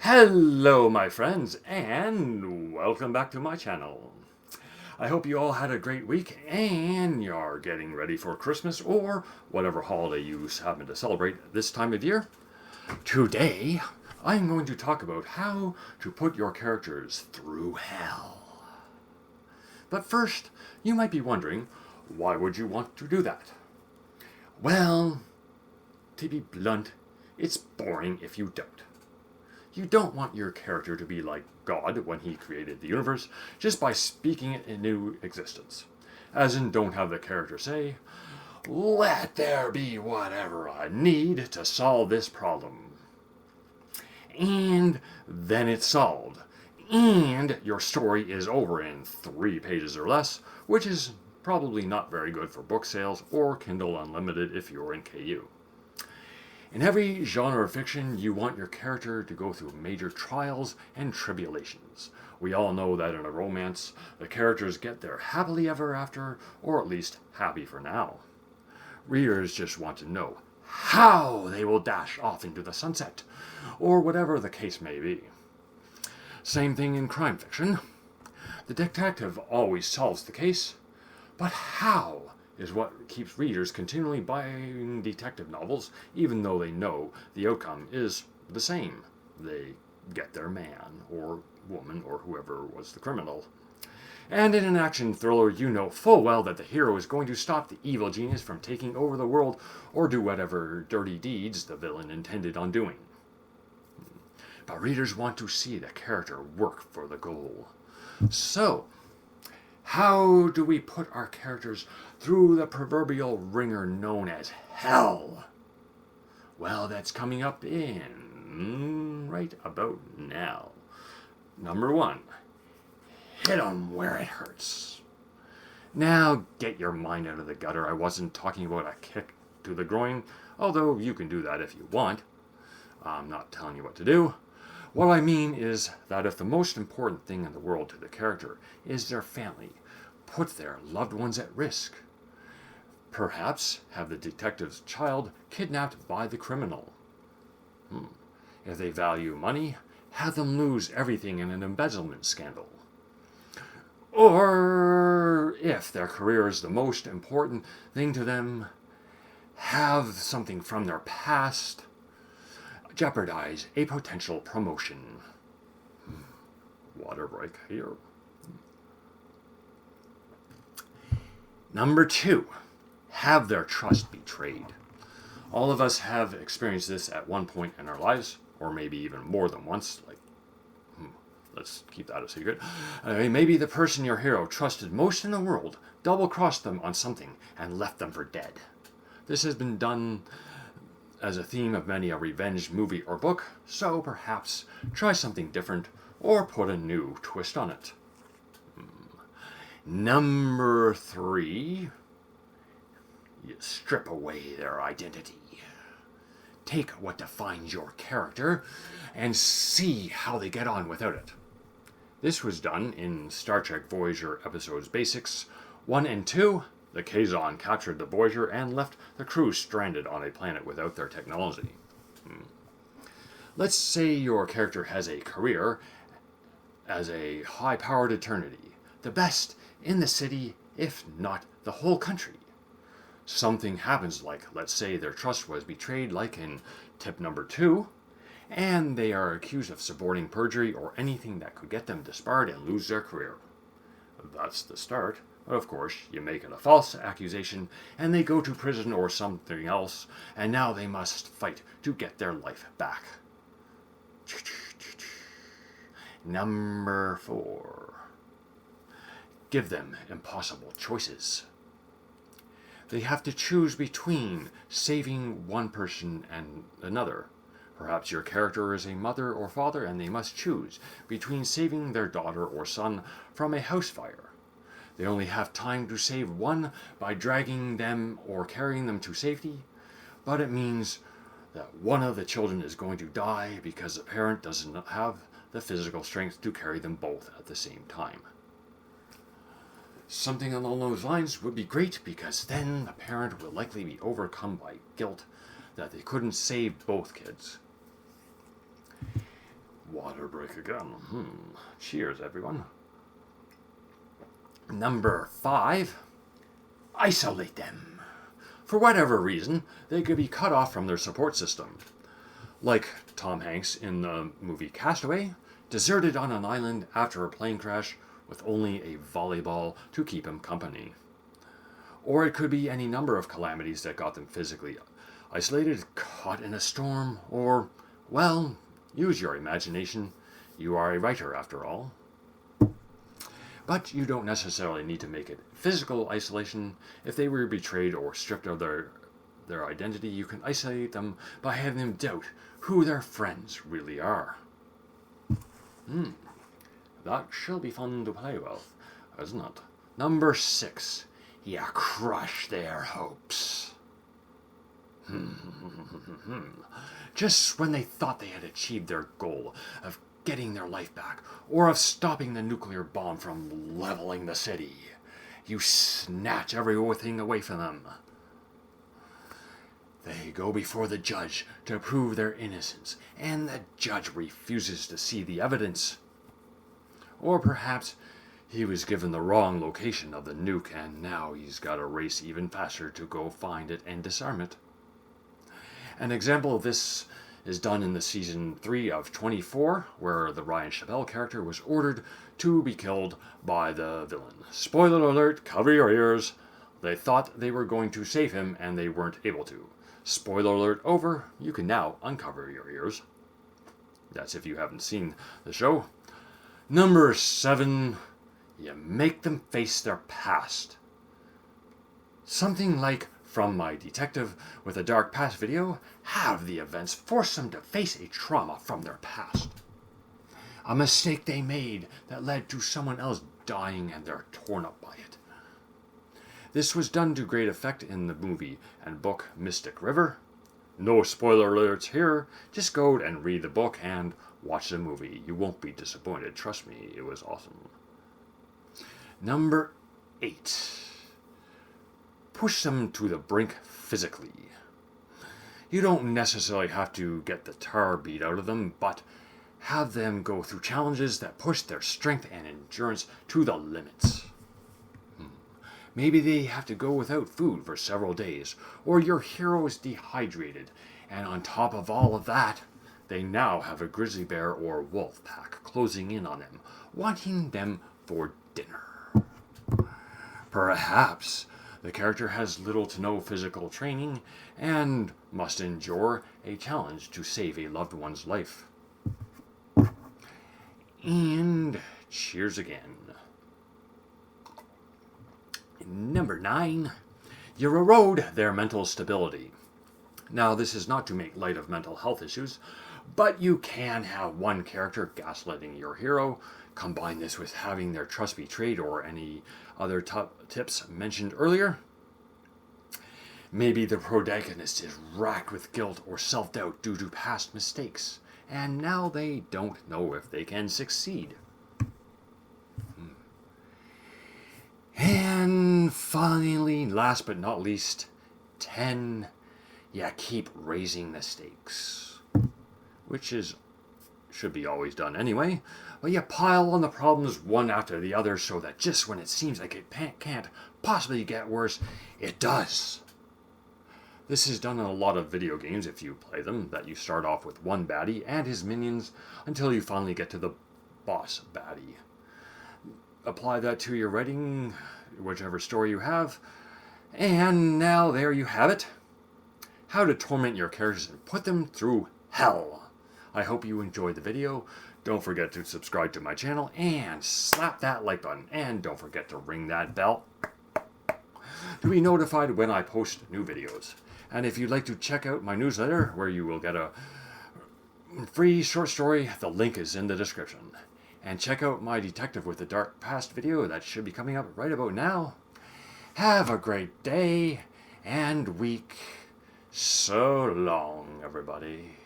Hello my friends and welcome back to my channel. I hope you all had a great week and you're getting ready for Christmas or whatever holiday you happen to celebrate this time of year. Today I'm going to talk about how to put your characters through hell. But first, you might be wondering, why would you want to do that? Well, to be blunt, it's boring if you don't. You don't want your character to be like God when he created the universe just by speaking it into existence. As in, don't have the character say, "Let there be whatever I need to solve this problem." And then it's solved. And your story is over in 3 pages or less, which is probably not very good for book sales or Kindle Unlimited if you're in KU. In every genre of fiction, you want your character to go through major trials and tribulations. We all know that in a romance, the characters get there happily ever after, or at least happy for now. Readers just want to know how they will dash off into the sunset, or whatever the case may be. Same thing in crime fiction. The detective always solves the case, but how is what keeps readers continually buying detective novels, even though they know the outcome is the same. They get their man, or woman, or whoever was the criminal. And in an action thriller, you know full well that the hero is going to stop the evil genius from taking over the world, or do whatever dirty deeds the villain intended on doing. But readers want to see the character work for the goal. So, how do we put our characters through the proverbial ringer known as hell? Well, that's coming up in right about now. Number 1, hit 'em where it hurts. Now, get your mind out of the gutter. I wasn't talking about a kick to the groin, although you can do that if you want. I'm not telling you what to do. What I mean is that if the most important thing in the world to the character is their family, put their loved ones at risk. Perhaps have the detective's child kidnapped by the criminal. If they value money, have them lose everything in an embezzlement scandal. Or if their career is the most important thing to them, have something from their past jeopardize a potential promotion. Water break here. Number 2, have their trust betrayed. All of us have experienced this at one point in our lives, or maybe even more than once. Let's keep that a secret. Maybe the person your hero trusted most in the world double-crossed them on something and left them for dead. This has been done as a theme of many a revenge movie or book, so perhaps try something different or put a new twist on it. Number 3, you strip away their identity. Take what defines your character and see how they get on without it. This was done in Star Trek Voyager episodes Basics 1 and 2. The Kazon captured the Voyager and left the crew stranded on a planet without their technology. Let's say your character has a career as a high-powered eternity, the best in the city, if not the whole country. Something happens, like, let's say their trust was betrayed, like in tip number 2, and they are accused of suborning perjury or anything that could get them disbarred and lose their career. That's the start. But of course, you make it a false accusation, and they go to prison or something else, and now they must fight to get their life back. Number 4, give them impossible choices. They have to choose between saving one person and another. Perhaps your character is a mother or father, and they must choose between saving their daughter or son from a house fire. They only have time to save one by dragging them or carrying them to safety, but it means that one of the children is going to die because the parent doesn't have the physical strength to carry them both at the same time. Something along those lines would be great, because then the parent will likely be overcome by guilt that they couldn't save both kids. break again. Cheers, everyone. Number 5, isolate them. For whatever reason, they could be cut off from their support system. Like Tom Hanks in the movie Castaway, deserted on an island after a plane crash with only a volleyball to keep him company. Or it could be any number of calamities that got them physically isolated, caught in a storm, or, well, use your imagination. You are a writer after all. But you don't necessarily need to make it physical isolation. If they were betrayed or stripped of their identity, you can isolate them by having them doubt who their friends really are. That shall be fun to play with, isn't it? Number 6, you crush their hopes. Just when they thought they had achieved their goal of getting their life back, or of stopping the nuclear bomb from leveling the city, you snatch everything away from them. They go before the judge to prove their innocence, and the judge refuses to see the evidence. Or perhaps he was given the wrong location of the nuke, and now he's got to race even faster to go find it and disarm it. An example of this is done in the season 3 of 24, where the Ryan Chappelle character was ordered to be killed by the villain. Spoiler alert, cover your ears. They thought they were going to save him, and they weren't able to. Spoiler alert over, you can now uncover your ears. That's if you haven't seen the show. Number 7, you make them face their past. Something like From My Detective with a Dark Past video, have the events force them to face a trauma from their past. A mistake they made that led to someone else dying and they're torn up by it. This was done to great effect in the movie and book Mystic River. No spoiler alerts here, just go and read the book and watch the movie. You won't be disappointed, trust me, it was awesome. Number 8. Push them to the brink physically. You don't necessarily have to get the tar beat out of them, but have them go through challenges that push their strength and endurance to the limits. Maybe they have to go without food for several days, or your hero is dehydrated, and on top of all of that, they now have a grizzly bear or wolf pack closing in on them, wanting them for dinner. Perhaps the character has little to no physical training and must endure a challenge to save a loved one's life. And cheers again. Number 9, you erode their mental stability. Now, this is not to make light of mental health issues, but you can have one character gaslighting your hero, combine this with having their trust betrayed or any other tips mentioned earlier. Maybe the protagonist is racked with guilt or self-doubt due to past mistakes, and now they don't know if they can succeed. And finally, last but not least, 10, you keep raising the stakes. Which should be always done anyway, but you pile on the problems one after the other so that just when it seems like it can't possibly get worse, it does. This is done in a lot of video games if you play them, that you start off with one baddie and his minions until you finally get to the boss baddie. Apply that to your writing, whichever story you have, and now there you have it. How to torment your characters and put them through hell. I hope you enjoyed the video. Don't forget to subscribe to my channel and slap that like button. And don't forget to ring that bell to be notified when I post new videos. And if you'd like to check out my newsletter, where you will get a free short story, the link is in the description. And check out my Detective with the Dark Past video that should be coming up right about now. Have a great day and week. So long, everybody.